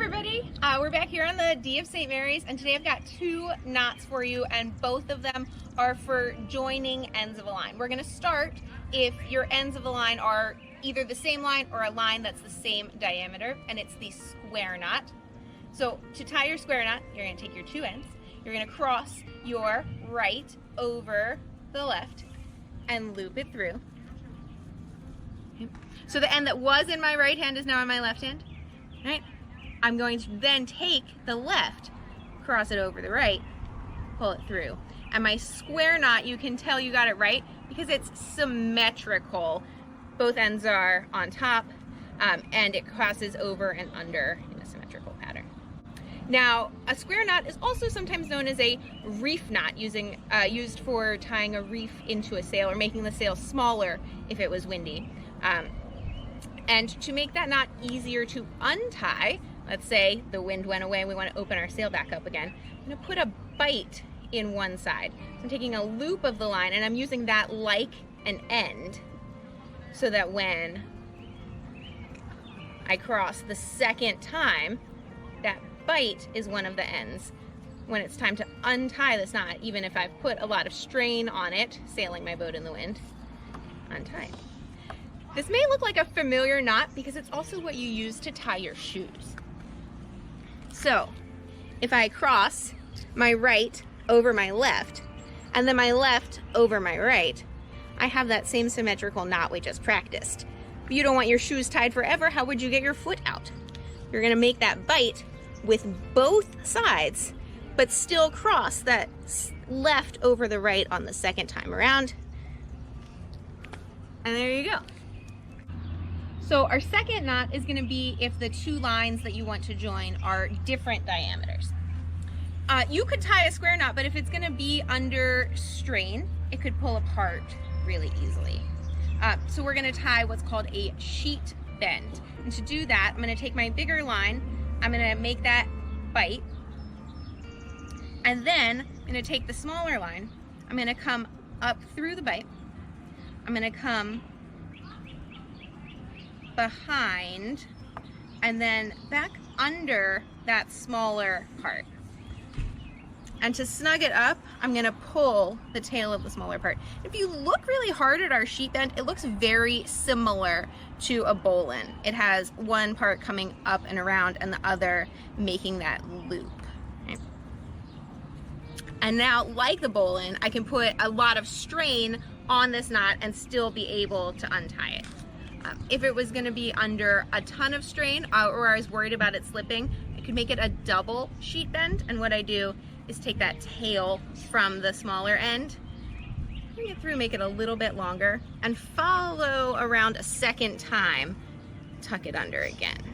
everybody, we're back here on the D of St. Mary's, and today I've got two knots for you, and both of them are for joining ends of a line. We're going to start if your ends of the line are either the same line or a line that's the same diameter, and it's the square knot. So to tie your square knot, you're going to take your two ends, you're going to cross your right over the left and loop it through. Okay. So the end that was in my right hand is now in my left hand. Right? I'm going to then take the left, cross it over the right, pull it through. And my square knot, you can tell you got it right because it's symmetrical. Both ends are on top, and it crosses over and under in a symmetrical pattern. Now, a square knot is also sometimes known as a reef knot, used for tying a reef into a sail or making the sail smaller if it was windy. And to make that knot easier to untie, let's say the wind went away and we want to open our sail back up again, I'm going to put a bite in one side. So I'm taking a loop of the line and I'm using that like an end so that when I cross the second time, that bite is one of the ends. When it's time to untie this knot, even if I've put a lot of strain on it, sailing my boat in the wind, untie it. This may look like a familiar knot because it's also what you use to tie your shoes. So if I cross my right over my left and then my left over my right, I have that same symmetrical knot we just practiced. If you don't want your shoes tied forever, how would you get your foot out? You're gonna make that bite with both sides, but still cross that left over the right on the second time around. And there you go. So our second knot is going to be if the two lines that you want to join are different diameters. You could tie a square knot, but if it's going to be under strain, it could pull apart really easily. So we're going to tie what's called a sheet bend. And to do that, I'm going to take my bigger line, I'm going to make that bite, and then I'm going to take the smaller line, I'm going to come up through the bite, I'm going to come behind and then back under that smaller part. And to snug it up, I'm gonna pull the tail of the smaller part. If you look really hard at our sheet bend, it looks very similar to a bowline. It has one part coming up and around and the other making that loop. Okay. And now, like the bowline, I can put a lot of strain on this knot and still be able to untie it. If it was going to be under a ton of strain or I was worried about it slipping, I could make it a double sheet bend, and what I do is take that tail from the smaller end, bring it through, make it a little bit longer, and follow around a second time, tuck it under again.